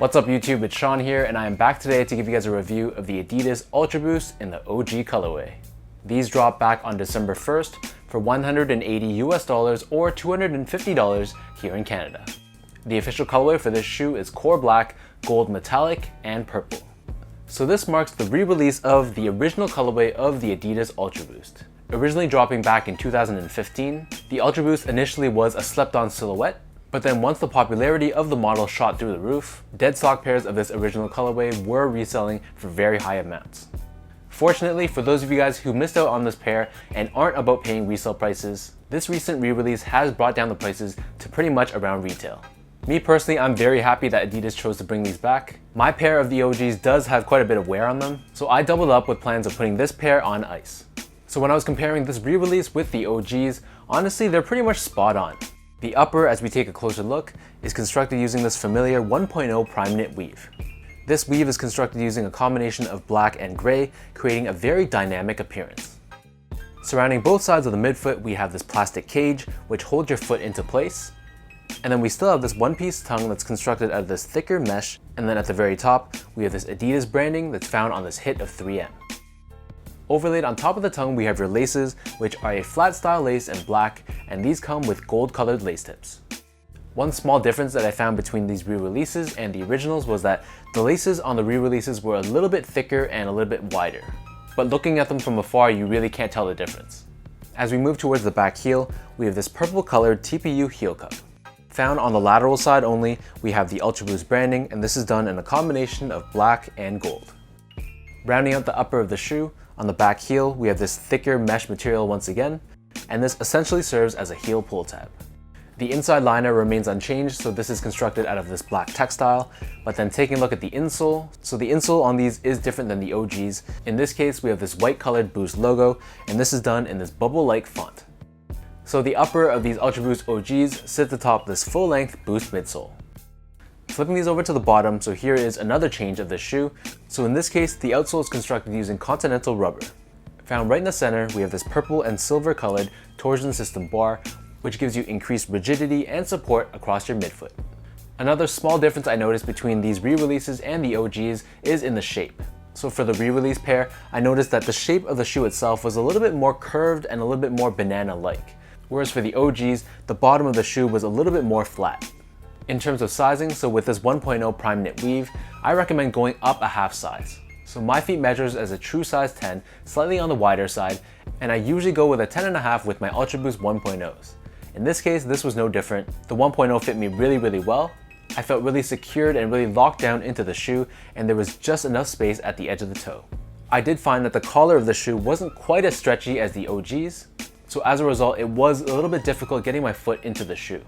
What's up YouTube, it's Sean here and I am back today to give you guys a review of the Adidas Ultra Boost in the OG colorway. These dropped back on December 1st for $180 or $250 here in Canada. The official colorway for this shoe is core black, gold metallic, and purple. So this marks the re-release of the original colorway of the Adidas Ultra Boost. Originally dropping back in 2015, the Ultra Boost initially was a slept-on silhouette, but then once the popularity of the model shot through the roof, dead stock pairs of this original colorway were reselling for very high amounts. Fortunately, for those of you guys who missed out on this pair and aren't about paying resale prices, this recent re-release has brought down the prices to pretty much around retail. Me personally, I'm very happy that Adidas chose to bring these back. My pair of the OGs does have quite a bit of wear on them, so I doubled up with plans of putting this pair on ice. So when I was comparing this re-release with the OGs, honestly they're pretty much spot on. The upper, as we take a closer look, is constructed using this familiar 1.0 prime knit weave. This weave is constructed using a combination of black and gray, creating a very dynamic appearance. Surrounding both sides of the midfoot, we have this plastic cage, which holds your foot into place. And then we still have this one-piece tongue that's constructed out of this thicker mesh, and then at the very top, we have this Adidas branding that's found on this hit of 3M. Overlaid on top of the tongue, we have your laces, which are a flat style lace in black, and these come with gold colored lace tips. One small difference that I found between these re-releases and the originals was that the laces on the re-releases were a little bit thicker and a little bit wider. But looking at them from afar, you really can't tell the difference. As we move towards the back heel, we have this purple colored TPU heel cup. Found on the lateral side only, we have the Ultra Boost branding, and this is done in a combination of black and gold. Rounding out the upper of the shoe, on the back heel, we have this thicker mesh material once again, and this essentially serves as a heel pull tab. The inside liner remains unchanged, so this is constructed out of this black textile, but then taking a look at the insole, so the insole on these is different than the OGs. In this case, we have this white colored Boost logo, and this is done in this bubble-like font. So the upper of these Ultra Boost OGs sits atop this full-length Boost midsole. Flipping these over to the bottom, so here is another change of this shoe. So in this case, the outsole is constructed using Continental rubber. Found right in the center, we have this purple and silver colored torsion system bar, which gives you increased rigidity and support across your midfoot. Another small difference I noticed between these re-releases and the OGs is in the shape. So for the re-release pair, I noticed that the shape of the shoe itself was a little bit more curved and a little bit more banana-like. Whereas for the OGs, the bottom of the shoe was a little bit more flat. In terms of sizing, so with this 1.0 prime knit weave, I recommend going up a half size. So my feet measures as a true size 10, slightly on the wider side, and I usually go with a 10.5 with my Ultra Boost 1.0s. In this case, this was no different. The 1.0 fit me really well. I felt really secured and really locked down into the shoe, and there was just enough space at the edge of the toe. I did find that the collar of the shoe wasn't quite as stretchy as the OGs, so as a result, it was a little bit difficult getting my foot into the shoe.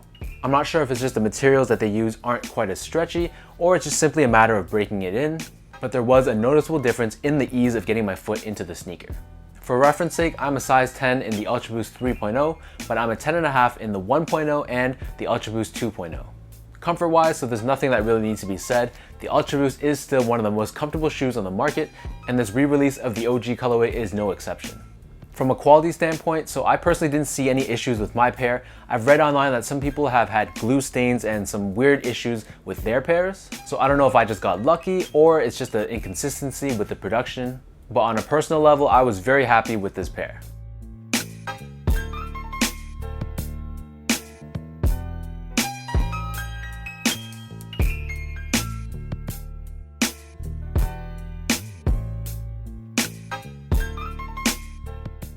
I'm not sure if it's just the materials that they use aren't quite as stretchy, or it's just simply a matter of breaking it in, but there was a noticeable difference in the ease of getting my foot into the sneaker. For reference sake, I'm a size 10 in the Ultra Boost 3.0, but I'm a 10.5 in the 1.0 and the Ultra Boost 2.0. Comfort wise, so there's nothing that really needs to be said, the Ultra Boost is still one of the most comfortable shoes on the market, and this re-release of the OG colorway is no exception. From a quality standpoint, so I personally didn't see any issues with my pair. I've read online that some people have had glue stains and some weird issues with their pairs. So I don't know if I just got lucky or it's just an inconsistency with the production. But on a personal level, I was very happy with this pair.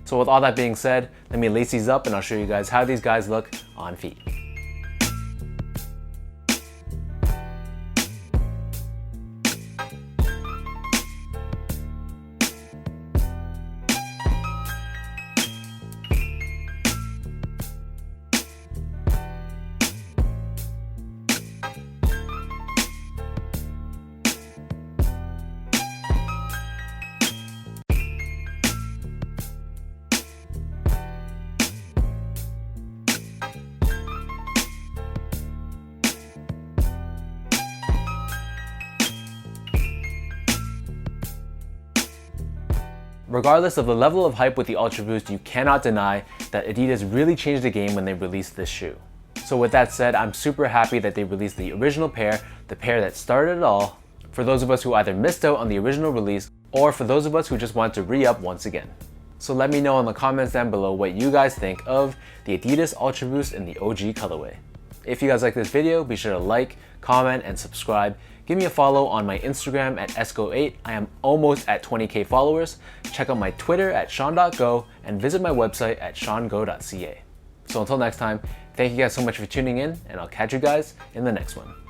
So with all that being said, let me lace these up and I'll show you guys how these guys look on feet. Regardless of the level of hype with the Ultra Boost, you cannot deny that Adidas really changed the game when they released this shoe. So with that said, I'm super happy that they released the original pair, the pair that started it all, for those of us who either missed out on the original release or for those of us who just want to re-up once again. So let me know in the comments down below what you guys think of the Adidas Ultra Boost in the OG colorway. If you guys like this video, be sure to like, comment, and subscribe. Give me a follow on my Instagram at esco8. I am almost at 20k followers. Check out my Twitter at sean.go and visit my website at seango.ca. So until next time, thank you guys so much for tuning in, and I'll catch you guys in the next one.